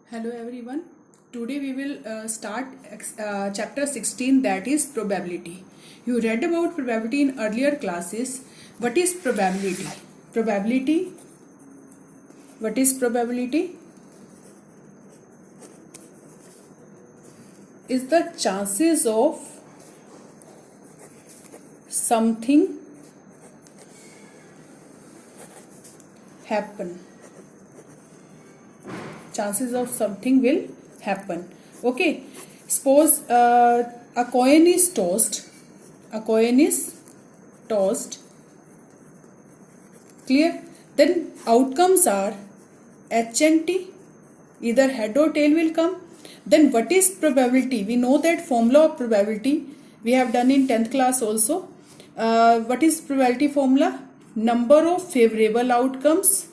Hello everyone. Today we will start chapter 16, that is probability. You read about probability in earlier classes. What is probability? Probability. What is probability? Is the chances of something happen. Chances of something will happen. Okay, suppose a coin is tossed. Clear? Then outcomes are H and T, either head or tail will come. Then what is probability? We know that formula of probability we have done in 10th class also. What is probability formula? Number of favorable outcomes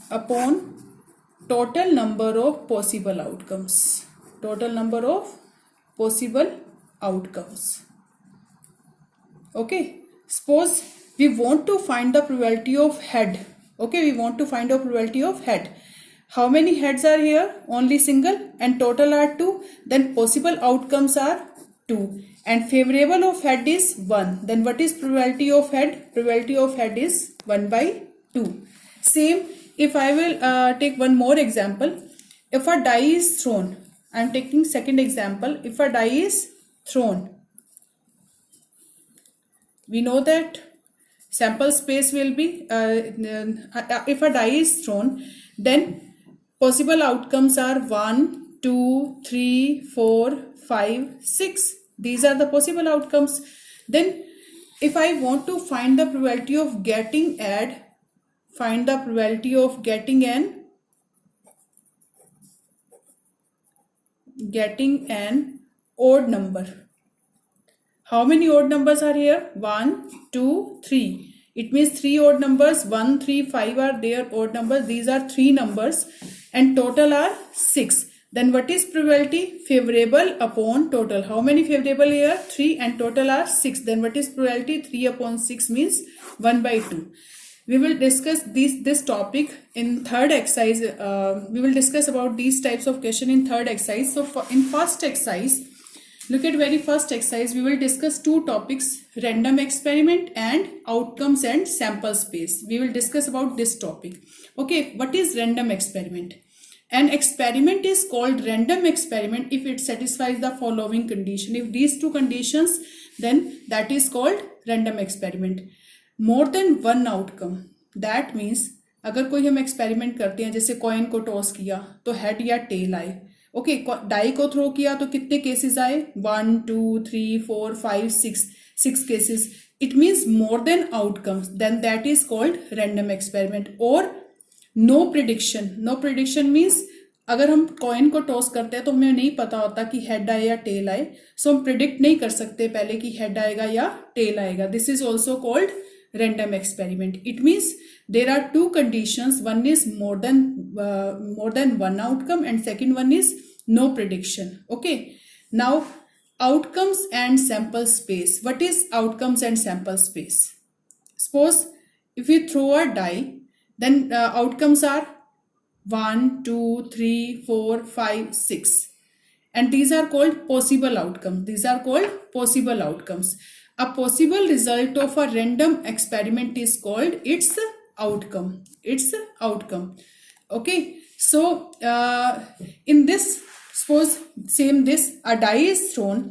upon total number of possible outcomes. Okay, suppose we want to find the probability of head. How many heads are here? Only single, and total are 2. Then possible outcomes are 2, and favorable of head is 1. Then what is probability of head? Probability of head is 1 by 2. Same, if I will take one more example. If a die is thrown, I am taking second example. If a die is thrown, we know that sample space will be, if a die is thrown, then possible outcomes are 1, 2, 3, 4, 5, 6. These are the possible outcomes. Then if I want to find the probability of getting an odd number. How many odd numbers are here? 1, 2, 3. It means 3 odd numbers. 1, 3, 5 are there odd numbers. These are 3 numbers, and total are 6. Then what is probability? Favorable upon total. How many favorable here? 3, and total are 6. Then what is probability? 3 upon 6 means 1 by 2. We will discuss this topic in third exercise. We will discuss about these types of question in third exercise. So in first exercise, look at very first exercise. We will discuss two topics: random experiment and outcomes and sample space. We will discuss about this topic. Okay, what is random experiment? An experiment is called random experiment if it satisfies the following condition. If these two conditions, then that is called random experiment. More than one outcome, that means अगर कोई हम experiment करते हैं, जैसे coin को toss किया तो head या टेल आए. ओके, डाई को थ्रो किया तो कितने केसेस आए? 1, 2, 3, 4, 5, 6 cases. It means more than outcomes. Then that is called random experiment. और नो प्रिडिक्शन मीन्स अगर हम कॉइन को टॉस करते हैं तो हमें नहीं पता होता कि हेड आए या टेल आए, सो हम प्रिडिक्ट नहीं कर सकते पहले कि हेड आएगा या टेल आएगा. This is also called random experiment. It means there are two conditions. One is more than one outcome, and second one is no prediction. Okay, now outcomes and sample space. What is outcomes and sample space? Suppose if you throw a die, then outcomes are 1, 2, 3, 4, 5, 6, and these are called possible outcomes. A possible result of a random experiment is called its outcome. Okay, so in this, suppose same this, a die is thrown,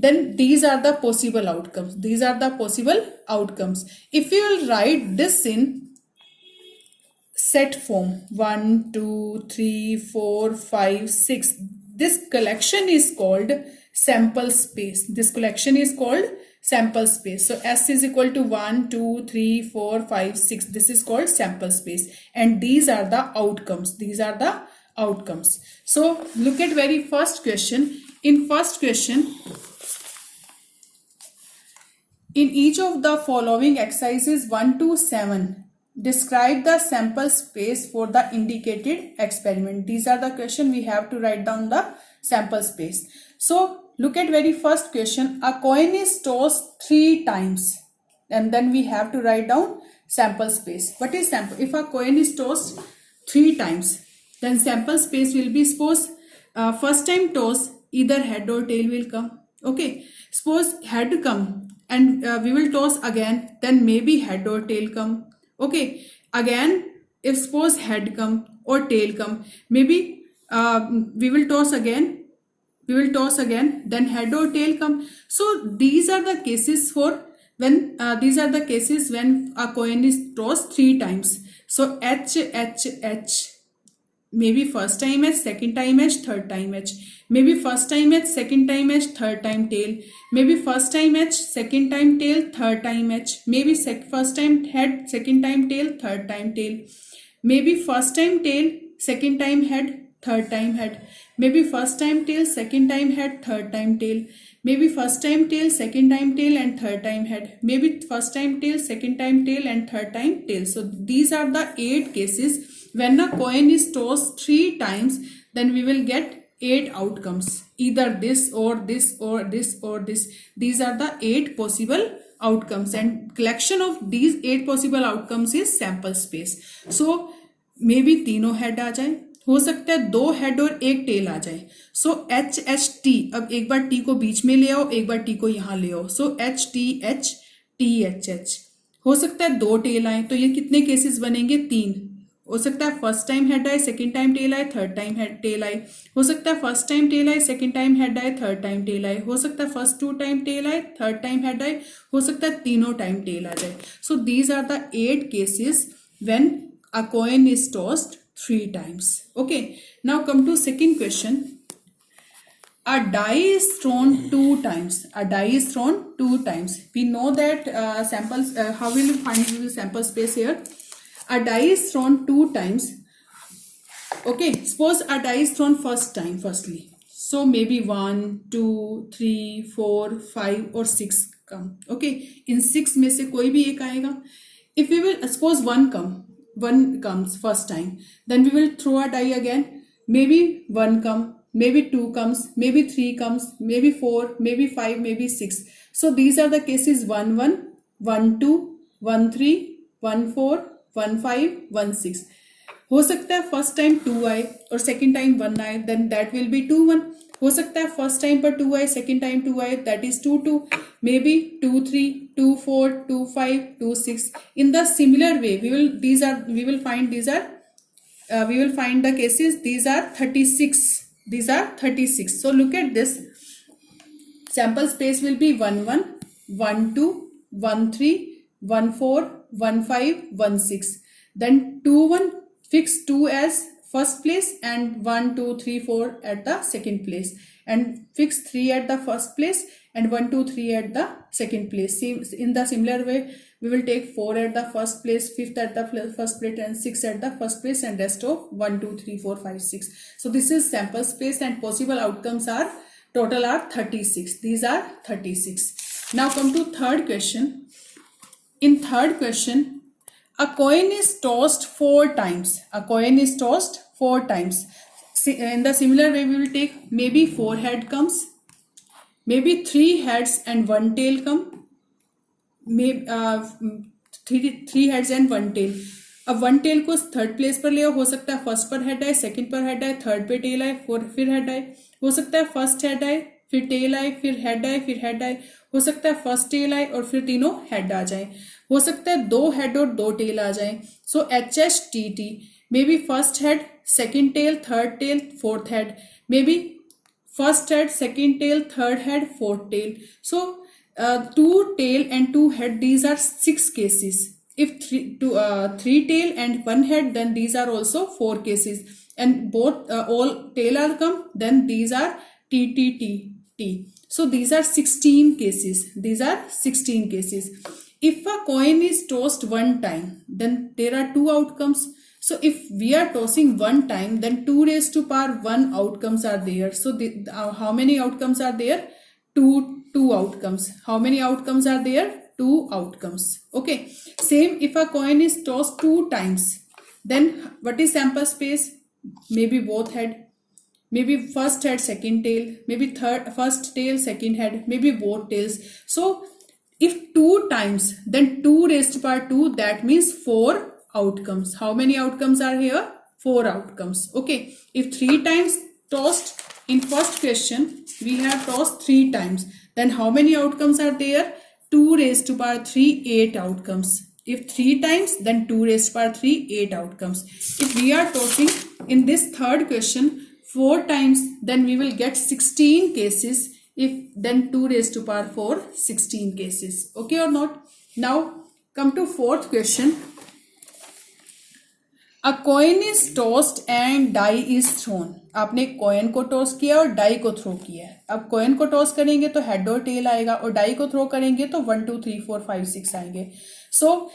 then these are the possible outcomes. If you will write this in set form, 1, 2, 3, 4, 5, 6, this collection is called sample space. So S is equal to 1, 2, 3, 4, 5, 6. This is called sample space, and these are the outcomes. So look at very first question. In first question, in each of the following exercises 1 to 7, describe the sample space for the indicated experiment. These are the question we have to write down the sample space. So look at very first question. A coin is tossed 3 times and then we have to write down sample space. What is sample? If a coin is tossed 3 times, then sample space will be, suppose first time toss either head or tail will come. Okay, suppose head come and we will toss again, then maybe head or tail come. Okay, again if suppose head come or tail come, maybe we will toss again, then head or tail come. So these are the cases for when a coin is tossed 3 times. So H, maybe first time H, second time H, third time H, maybe first time H, second time H, third time tail, maybe first time H, second time tail, third time H, maybe first time head, second time tail, third time tail, maybe first time tail, second time head, third time head, maybe first time tail, second time head, third time tail, maybe first time tail, second time tail and third time head, maybe first time tail, second time tail and third time tail. So these are the 8 cases. When a coin is tossed 3 times, then we will get 8 outcomes, either this or this or this or this. These are the 8 possible outcomes, and collection of these 8 possible outcomes is sample space. So maybe तीनों head आ जाए, हो सकता है 2 head और 1 tell आ जाए. So H H T, अब एक बार टी को बीच में ले आओ, एक बार टी को यहाँ ले आओ. सो एच टी एच हो सकता है 2 टेल आए, तो ये कितने केसेस बनेंगे? 3. हो सकता है फर्स्ट टाइम हेड आए, सेकंड टाइम टेल आए, थर्ड टाइम हेड टेल आए. हो सकता है फर्स्ट टाइम टेल आए, सेकंड टाइम हेड आए, थर्ड टाइम टेल आए. हो सकता है फर्स्ट 2 टाइम टेल आए, थर्ड टाइम हेड आए. हो सकता है तीनों टाइम टेल आ जाए. So these are the 8 cases when a coin is tossed 3 times. Okay, now come to second question. A die is thrown 2 times. A die is thrown 2 times. We know that samples, how will you find the sample space here? A die is thrown 2 times. Okay, suppose a die is thrown first time, firstly. So maybe 1, 2, 3, 4, 5 or 6 come. Okay, in 6 में से कोई भी एक आएगा. If we will suppose 1 comes first time, then we will throw a die again. Maybe 1 come, maybe 2 comes, maybe 3 comes, maybe 4, maybe 5, maybe 6. So these are the cases 1 1, 1 2, 1 3, 1 4, 1 5, 1 6. हो सकता है first time 2 आए और सेकंड टाइम 1 आए, then that will be 2 1. हो सकता है first time पर 2 आए, सेकंड टाइम 2 आए, that is 2 2. Maybe 2 3, 2 4, 2 5, 2 6. In the similar way, we will find the cases. These are 36. These are 36. So look at this. Sample space will be 1 1, 1 2, 1 3, 1 4, 1 5, 1 6. Then 2 1, fix 2 as first place and 1 2 3 4 at the second place, and fix 3 at the first place and 1 2 3 at the second place. See, in the similar way we will take 4 at the first place, 5th at the first place and 6 at the first place, and rest of 1 2 3 4 5 6. So this is sample space, and possible outcomes are total are 36. These are 36. Now come to third question. In third question, a coin is tossed 4 times. A coin is tossed 4 times. In the similar way, we will take maybe 4 head comes, maybe 3 heads and 1 tail come, maybe 3 heads and 1 tail. अब 1 tail को third place पर ले आओ. हो सकता है first पर head आए, सेकंड पर हेड आए, थर्ड पे टेल आए, फिर हेड आए. हो सकता है फर्स्ट हेड आए, फिर टेल आए, फिर हेड आए, फिर हेड आए. हो सकता है फर्स्ट टेल आए और फिर तीनों हेड आ जाए. हो सकता है 2 हेड और 2 टेल आ जाए. So H H T T, maybe first head, second tail, third tail, fourth head. Maybe first head, second tail, third head, fourth tail. So 2 tail and 2 head, these are 6 cases. If 3 tail and 1 head, then these are also 4 cases. And both all tail are come, then these are T T T T. So these are 16 cases. These are 16 cases. If a coin is tossed 1 time, then there are 2 outcomes. So if we are tossing 1 time, then 2 raised to power 1 outcomes are there. So how many outcomes are there? 2 outcomes. How many outcomes are there? 2 outcomes. Okay. Same if a coin is tossed 2 times, then what is sample space? Maybe both head, maybe first head, second tail, maybe first tail, second head, maybe both tails. So if 2 times, then 2 raised to power 2, that means 4 outcomes. How many outcomes are here? 4 outcomes. Okay. If 3 times tossed in first question, we have tossed 3 times. Then how many outcomes are there? 2 raised to power 3, 8 outcomes. If 3 times, then 2 raised to power 3, 8 outcomes. If we are tossing in this third question 4 times, then we will get 16 cases. If then 2 raised to power 4, 16 cases. Okay or not? Now come to fourth question. A coin is tossed and die is thrown. आपने coin को toss किया और die को throw किया है. अब coin को toss करेंगे तो हेड और टेल आएगा और डाई को थ्रो करेंगे तो 1 2 3 4 5 6 आएंगे. सो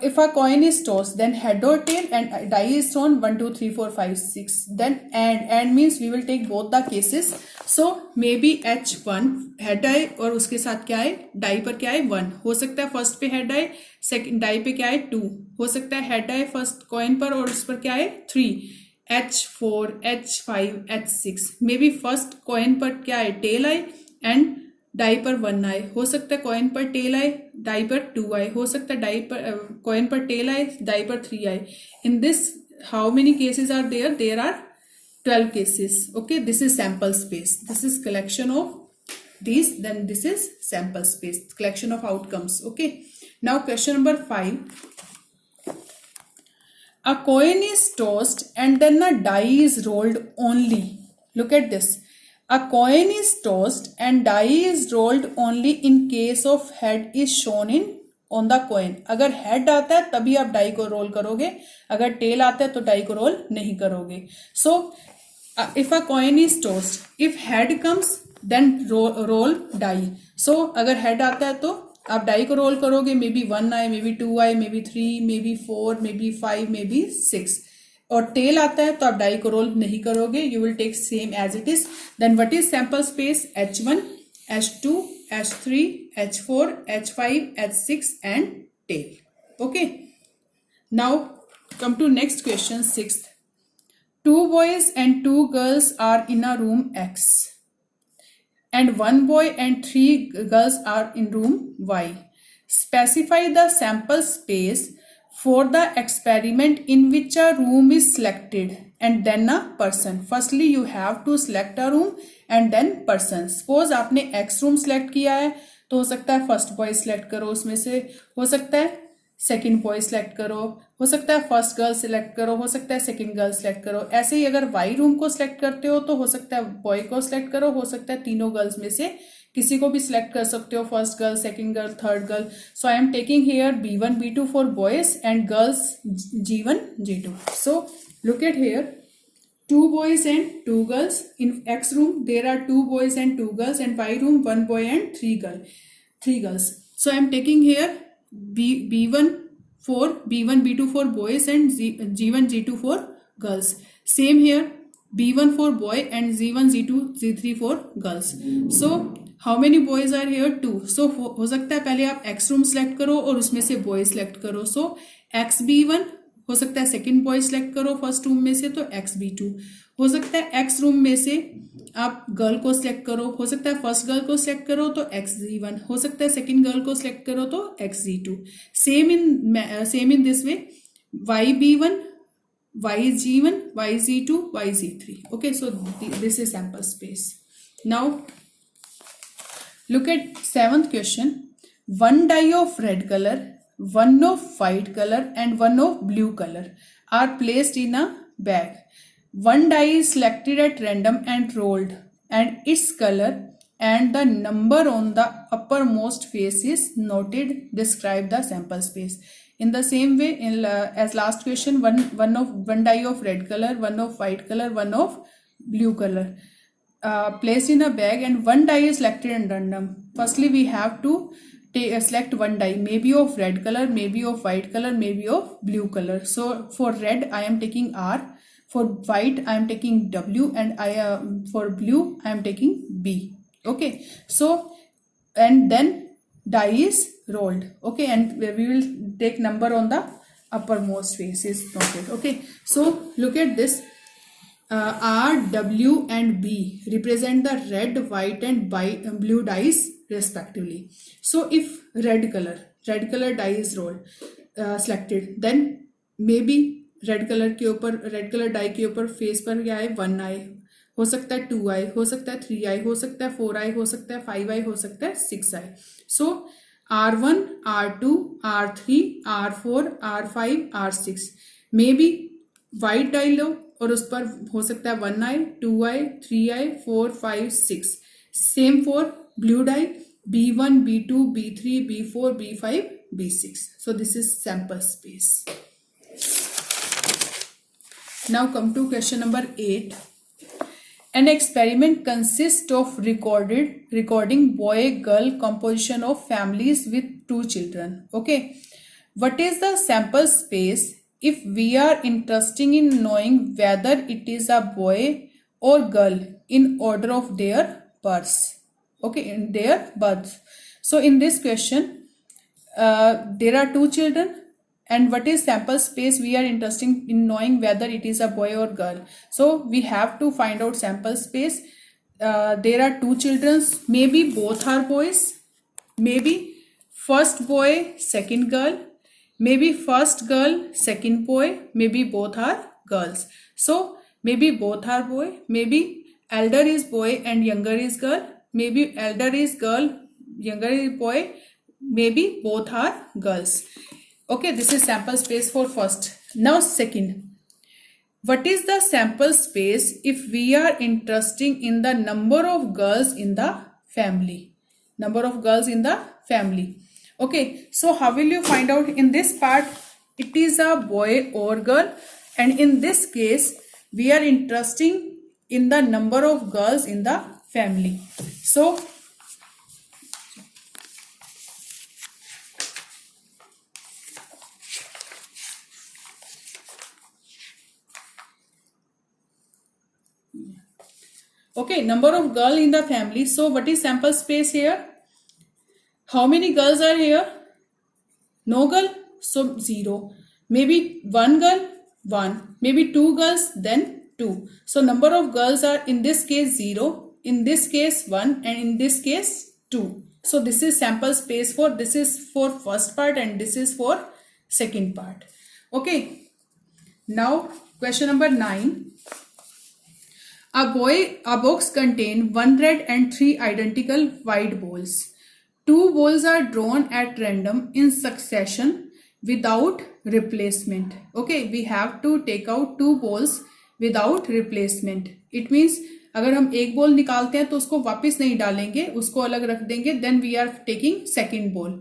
if a coin is tossed, then head or tail, and die is thrown 1 2 3 4 5 6. Then and means we will take both the cases. So maybe H1 head die और उसके साथ क्या है, die पर क्या है 1. हो सकता है फर्स्ट पे हेड die, सेकंड die पे क्या है 2. हो सकता है हेड die फर्स्ट कॉइन पर और उस पर क्या है 3. H4 H5 H6. May be first coin पर क्या है टेल आए एंड डाई पर 1 आए. हो सकता है कॉइन पर टेल आए, डाई पर 2 आए. हो सकता है डाई पर कॉइन पर टेल आए, डाई पर 3 आए. In this how many cases are there? There are 12 cases. Okay, this is sample space. This is collection of these, then this is sample space, collection of outcomes. Okay, now question number 5. A coin is tossed and then a die is rolled only. Look at this. A coin is tossed and die is rolled only in case of head is shown in on the coin. अगर head आता है तभी आप die को roll करोगे, अगर tail आता है तो die को roll नहीं करोगे. So if a coin is tossed, if head comes then roll die. So अगर head आता है तो आप डाई को रोल करोगे, मे बी 1 आए, मे बी 2 आए, may be 3, may be 4, may be 5, may be 6. और टेल आता है तो आप डाई को रोल नहीं करोगे, you will take same as it is. Then what is sample space? H1 H2 H3 H4 H5 H6 and tail. Okay, now come to next question 6th. 2 boys and 2 girls are in a room X. And 1 boy and 3 girls are in room Y. Specify the sample space for the experiment in which a room is selected and then a person. Firstly, you have to select a room and then person. Suppose आपने X room select किया है तो हो सकता है first boy select करो, उसमें से हो सकता है सेकंड बॉय सिलेक्ट करो, हो सकता है फर्स्ट गर्ल सिलेक्ट करो, हो सकता है सेकंड गर्ल सिलेक्ट करो. ऐसे ही अगर वाई रूम को सिलेक्ट करते हो तो हो सकता है बॉय को सिलेक्ट करो, हो सकता है तीनों गर्ल्स में से किसी को भी सिलेक्ट कर सकते हो, first girl, second girl, third girl. So I am taking here B1 B2 for boys and girls G1 G2. So look at here, 2 boys and 2 girls. In X room there are 2 boys and 2 girls, and Y room 1 boy and 3 girls. So I am taking here B1 for B1 B2 for boys and G1 G2 for girls. Same here, B1 for boy and Z1 Z2 Z3 for girls. So how many boys are here? 2. So हो सकता है पहले आप X room select करो और उसमें से boy select करो. So XB1 हो सकता है सेकंड बॉय सिलेक्ट करो फर्स्ट रूम में से तो XB2. हो सकता है X रूम में से आप गर्ल को सिलेक्ट करो, हो सकता है फर्स्ट गर्ल को सिलेक्ट करो तो XG1, हो सकता है सेकंड गर्ल को सिलेक्ट करो तो XG2. Same in this way, YB1 YG1 YG2 YG3. Okay, so this is sample space. Now look at 7th question. 1 die of red color, 1 of white color and 1 of blue color are placed in a bag. 1 die is selected at random and rolled, and its color and the number on the uppermost face is noted. Describe the sample space. In the same way as last question, one die of red color, 1 of white color, 1 of blue color placed in a bag, and 1 die is selected at random. Firstly, we have to select 1 die, maybe of red color, maybe of white color, maybe of blue color. So for red I am taking R, for white I am taking W, and for blue I am taking B. Okay, so and then die is rolled. Okay, and we will take number on the uppermost face is noted. Okay, so look at this. R, W and B represent the red, white and blue dyes respectively. So if red color dye is rolled selected, then maybe red colour die के ऊपर face पर क्या है 1 आई, हो सकता है 2 आई, हो सकता है 3 आई, हो सकता है 4 आई, हो सकता है 5 आई, हो सकता है 6 आई. So R1, R2, R3, R4, R5, R6 may be white die लो और उस पर हो सकता है 1 आई, 2 आई, 3 आई, 4, 5, 6. Same for blue die B1, B2, B3, B4, B5, B6. So this is sample space. Now come to question number 8. An experiment consists of recording boy-girl composition of families with 2 children. Okay. What is the sample space if we are interested in knowing whether it is a boy or girl in order of their births? Okay, in their births. So in this question, there are 2 children. And what is sample space? We are interested in knowing whether it is a boy or girl. So we have to find out sample space. There are 2 children. Maybe both are boys. Maybe first boy, second girl. Maybe first girl, second boy. Maybe both are girls. So maybe both are boy. Maybe elder is boy and younger is girl. Maybe elder is girl, younger is boy. Maybe both are girls. Okay, this is sample space for first. Now second, what is the sample space if we are interested in the number of girls in the family? Number of girls in the family. Okay, so how will you find out? In this part, it is a boy or girl, and in this case, we are interested in the number of girls in the family. So okay, number of girl in the family. So what is sample space here? How many girls are here? No girl, so 0. Maybe 1 girl, 1. Maybe 2 girls, then 2. So number of girls are in this case 0, in this case 1, and in this case 2. So this is sample space for, this is for first part and this is for second part. Okay. Now question number 9. A box contains 1 red and 3 identical white balls. 2 balls are drawn at random in succession without replacement. Okay, we have to take out 2 balls without replacement. It means अगर हम एक ball निकालते हैं तो उसको वापस नहीं डालेंगे, उसको अलग रख देंगे. Then we are taking second ball.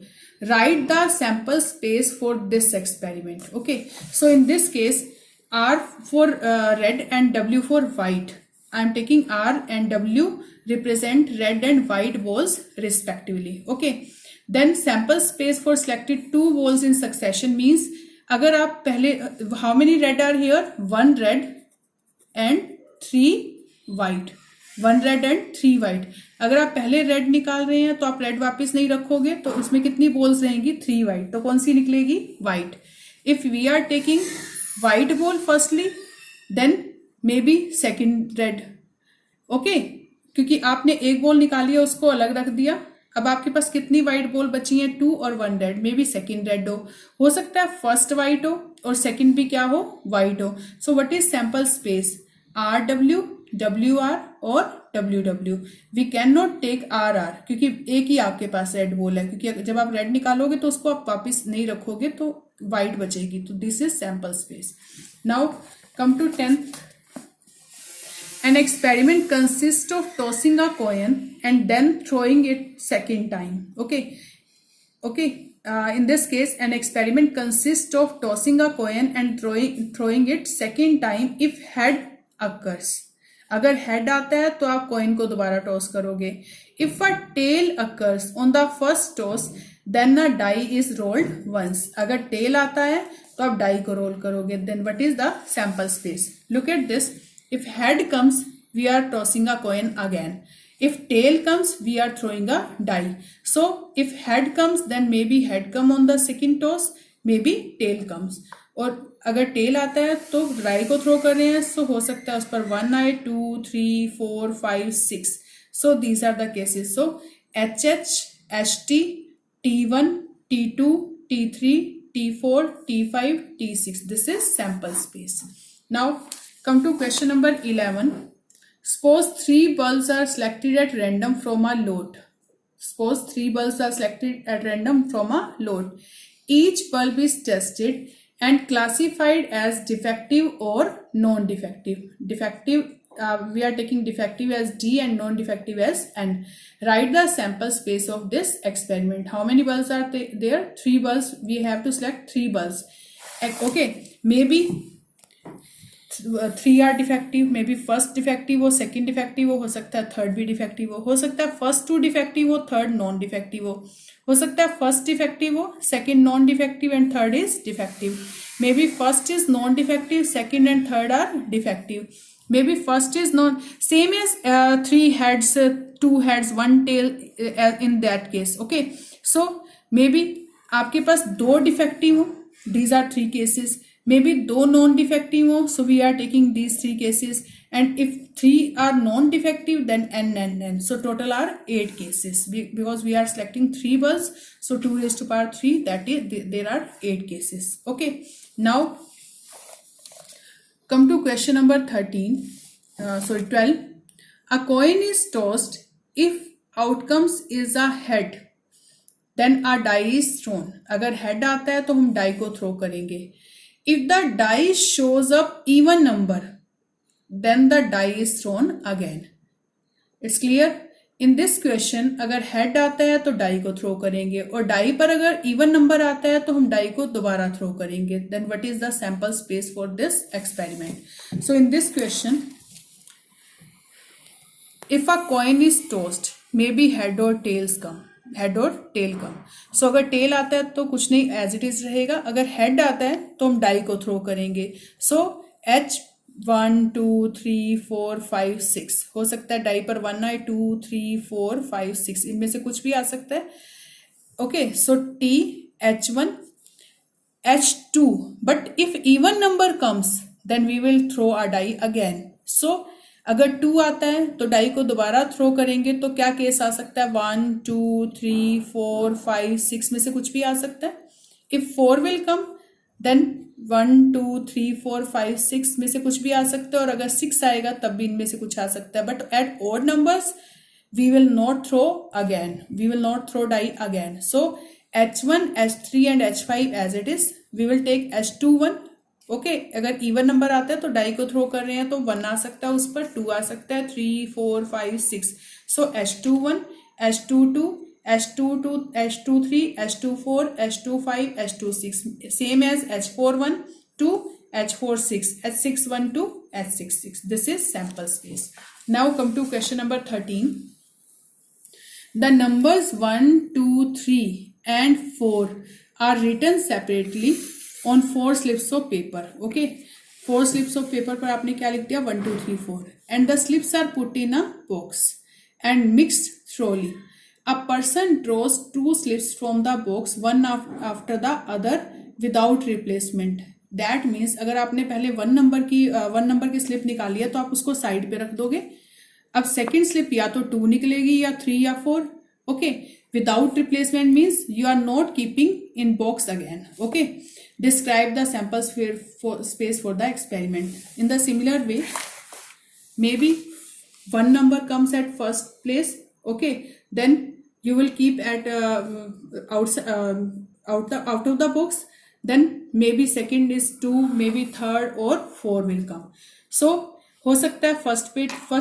Write the sample space for this experiment. Okay, so in this case, R for red and W for white. I am taking R and W represent red and white balls respectively. Okay. Then sample space for selected 2 balls in succession means अगर आप पहले how many red are here? 1 red and 3 white. 1 red and 3 white. अगर आप पहले red निकाल रहे हैं तो आप red वापस नहीं रखोगे तो उसमें कितनी balls रहेंगी? 3 white. तो कौन सी निकलेगी? White. If we are taking white ball firstly, then maybe second red. Okay, क्योंकि आपने एक बॉल निकाली है उसको अलग रख दिया. अब आपके पास कितनी व्हाइट बॉल बची हैं? 2 और 1 red. May be second red हो सकता है फर्स्ट व्हाइट हो और सेकेंड भी क्या हो? व्हाइट हो. So what is sample space? R W, W R और W W. We can not take R R क्योंकि एक ही आपके पास रेड बॉल है, क्योंकि जब आप रेड निकालोगे तो उसको आप वापिस नहीं रखोगे तो व्हाइट बचेगी. तो this is sample space. Now come to 10th. An experiment consists of tossing a coin and then throwing it second time. Okay. Okay. In this case, an experiment consists of tossing a coin and throwing it second time if head occurs. अगर head आता है तो आप coin को दोबारा toss करोगे. If a tail occurs on the first toss, then a die is rolled once. अगर tail आता है तो आप die को roll करोगे. Then what is the sample space? Look at this. If head comes, we are tossing a coin again. If tail comes, we are throwing a die. So if head comes, then maybe head come on the second toss, maybe tail comes. Or अगर tell आता है तो die को throw कर रहे हैं, सो हो सकता है उस पर 1 आए, 2 3 4 5 6. So these are the cases. So HH, HT, T1, T2, T3, T4, T5, T6. This is sample space. Now come to question number 11. Suppose 3 bulbs are selected at random from a lot. Suppose 3 bulbs are selected at random from a lot. Each bulb is tested and classified as defective or non-defective. Defective, we are taking defective as D and non-defective as N. Write the sample space of this experiment. How many bulbs are there? 3 bulbs. We have to select 3 bulbs. Okay, maybe 3 are defective, maybe first defective हो, second defective हो सकता है third भी defective हो सकता है first 2 defective हो, third non defective हो सकता है फर्स्ट डिफेक्टिव हो, second non defective and third is defective. Maybe first is non defective, second and third are defective. Maybe first is non same as 3 heads, 2 heads, 1 tail in that case. Okay, so may be आपके पास 2 defective हो, these are 3 cases. Maybe 2 non-defective ho, so we are taking these 3 cases, and if 3 are non-defective then n. So total are 8 cases because we are selecting 3 bulbs, so 2 raised to power 3, that is there are 8 cases. Okay, now come to question number 12. A coin is tossed. If outcomes is a head, then a die is thrown. अगर head आता है तो हम die को throw करेंगे. If the die shows up even number, then the die is thrown again. It's clear? In this question, अगर head आता है तो die को throw करेंगे, और die पर अगर even number आता है तो हम die को दोबारा throw करेंगे. Then what is the sample space for this experiment? So in this question, if a coin is tossed, maybe head or tails come. Head और टेल कम. सो अगर टेल आता है तो कुछ नहीं, एज इट इज रहेगा. अगर हेड आता है तो हम डाई को थ्रो करेंगे. सो H 1 2 3 4 5 6 हो सकता है डाई पर 1 आए, 2 3 4 5 6, इनमें से कुछ भी आ सकता है. Okay, so T H1 H2, but if even number comes then we will throw a die again. So अगर 2 आता है तो डाई को दोबारा थ्रो करेंगे, तो क्या केस आ सकता है? 1 2 3 4 5 6 में से कुछ भी आ सकता है. इफ 4 विल कम देन 1 2 3 4 5 6 में से कुछ भी आ सकता है, और अगर 6 आएगा तब भी इनमें से कुछ आ सकता है. But at odd numbers we will not throw again, we will not throw die again. So H1 H3 and H5 as it is. We will take H21. Okay, अगर इवन नंबर आता है तो डाई को throw कर रहे हैं तो 1 आ सकता है, उस पर 2 आ सकता है, 3 4 5 6. So H21 H22 H22 H23 H24 H25 H26, same as H41 to H46, H61 to H66. This is sample space. Now come to question number 13. The numbers 1 2 3 and 4 are written separately on 4 slips of paper. Okay, 4 slips of paper पर आपने क्या लिख दिया? 1 2 3 4, and the slips are put in a box and mixed thoroughly. A person draws 2 slips from the box, one after the other without replacement. That means अगर आपने पहले 1 number की slip निकाली है तो आप उसको साइड पे रख दोगे. अब सेकेंड स्लिप या तो 2 निकलेगी या 3 या 4. Okay, without replacement means you are not keeping in box again. Okay, describe the sample space for the experiment. In the similar way, maybe 1 number comes at first place. Okay, then you will keep at out of the box. Then maybe second is 2, maybe third or 4 will come. So हो सकता है first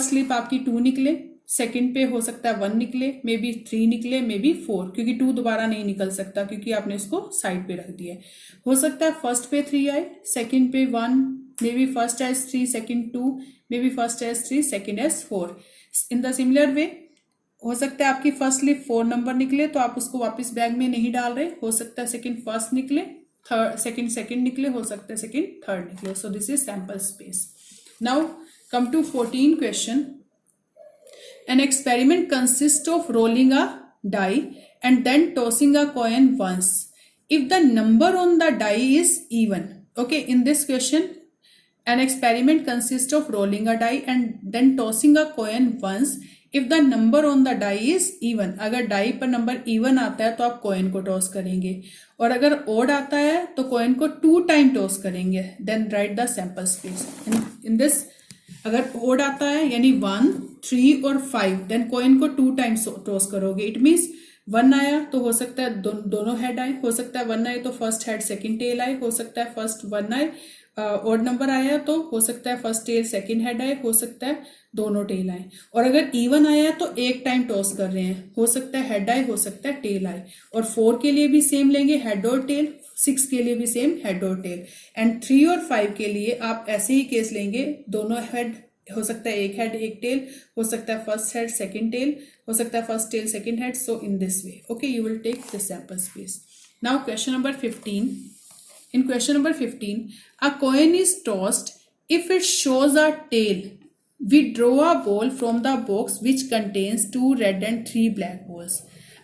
slip आपकी 2 निकले, second पे हो सकता है 1 निकले, मे बी 3 निकले, मे बी 4, क्योंकि 2 दोबारा नहीं निकल सकता क्योंकि आपने इसको साइड पे रख दिया है. हो सकता है फर्स्ट पे 3 आए, सेकंड पे 1, maybe first as 3, second 2, maybe first as 3, second as 4. In the similar way हो सकता है आपकी फर्स्ट स्लिप 4 नंबर निकले तो आप उसको वापस बैग में नहीं डाल रहे. हो सकता है सेकंड फर्स्ट निकले, थर्ड सेकंड निकले, हो सकता है सेकंड थर्ड निकले. So this is sample space. Now come to 14 question. An experiment consists of rolling a die and then tossing a coin once. If the number on the die is even, Okay, in this question, an experiment consists of rolling a die and then tossing a coin once. If the number on the die is even, अगर die पर number even आता है तो आप coin को toss करेंगे, और अगर ओड आता है तो कॉइन को 2 टाइम टॉस करेंगे. Then write the sample space. In this, अगर ओड आता है यानी 1, 3 और 5, देन कॉइन को 2 टाइम्स टॉस करोगे. इट मीन्स 1 आया तो हो सकता है दोनों हेड आए, हो सकता है 1 आए तो फर्स्ट हेड सेकंड टेल आए, हो सकता है फर्स्ट 1 आए, ओड नंबर आया तो हो सकता है फर्स्ट टेल सेकंड हेड आए, हो सकता है दोनों टेल आए. और अगर इवन आया है तो एक टाइम टॉस कर रहे हैं, हो सकता है हेड आए, हो सकता है टेल आए. और 4 के लिए भी सेम लेंगे, हेड और टेल. 6 के लिए भी सेम, हेड और टेल. एंड 3 और 5 के लिए आप ऐसे ही केस लेंगे, दोनों हेड, हो सकता है एक हेड एक टेल, हो सकता है फर्स्ट हेड सेकंड टेल, हो सकता है first tail second head. So in this way, okay, you will take this sample space. Now question number 15. In question number 15, a coin is tossed. If it shows a tail, we draw a ball from the box which contains 2 red and 3 black balls.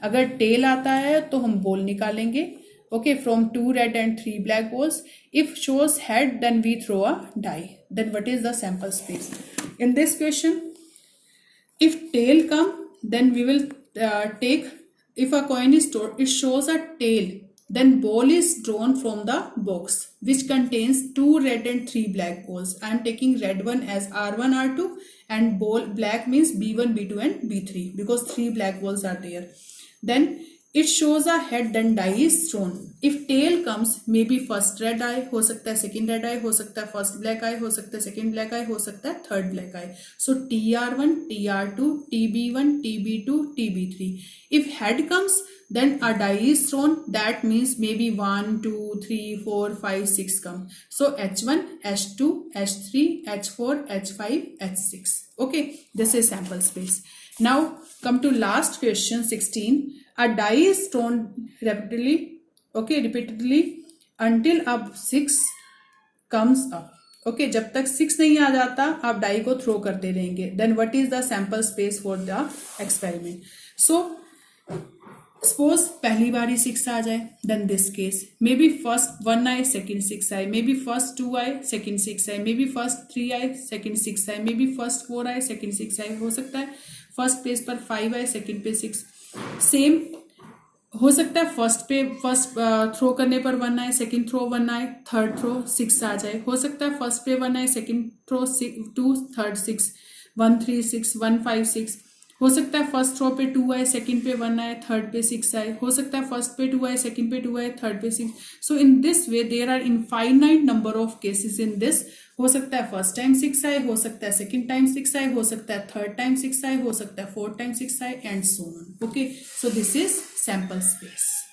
अगर tell आता है तो हम ball निकालेंगे, okay, from 2 red and 3 black balls. If shows head, then we throw a die. Then what is the sample space? In this question, if tail come, then we will take, if a coin is tossed, it shows a tail, then ball is drawn from the box which contains 2 red and 3 black balls. I am taking red one as R1 R2 and ball black means B1 B2 and B3 because 3 black balls are there. Then it shows a head, then die is thrown. If tail comes, maybe first red eye, हो सकता है second red eye, हो सकता है first black eye, हो सकता है second black eye, हो सकता है third black eye. So TR1, TR2, TB1, TB2, TB3. If head comes, then a die is thrown. That means maybe 1, 2, 3, 4, 5, 6 come. So H1, H2, H3, H4, H5, H6. Okay, this is sample space. Now come to last question 16. A die is thrown repeatedly until अब 6 comes up. Okay, जब तक 6 नहीं आ जाता आप die को throw करते रहेंगे. Then what is the sample space for the experiment? So suppose पहली बारी 6 आ जाए, then this case maybe first 1 आए, second 6 आए, maybe first 2 आए, second 6 आए, maybe first 3 आए, second 6 आए, maybe first 4 आए, second 6 आए, हो सकता है फर्स्ट पेज पर 5 आए, सेकंड पे 6. सेम हो सकता है फर्स्ट थ्रो करने पर 1 आए, सेकंड थ्रो 1 आए, थर्ड थ्रो 6 आ जाए. हो सकता है फर्स्ट पे 1 आए, सेकंड थ्रो 2, थर्ड 6, 1 3 6, 1 5 6. हो सकता है फर्स्ट थ्रो पे 2 आए, सेकंड पे 1 आए, थर्ड पे 6 आए. हो सकता है फर्स्ट पे 2 आए, सेकंड पे 2 आए, थर्ड पे 6. So in this way there are infinite number of cases in this. हो सकता है फर्स्ट टाइम 6 आए, हो सकता है सेकंड टाइम 6 आए, हो सकता है थर्ड टाइम 6 आए, हो सकता है फोर्थ टाइम 6 आए, and so on. Okay, so this is sample space.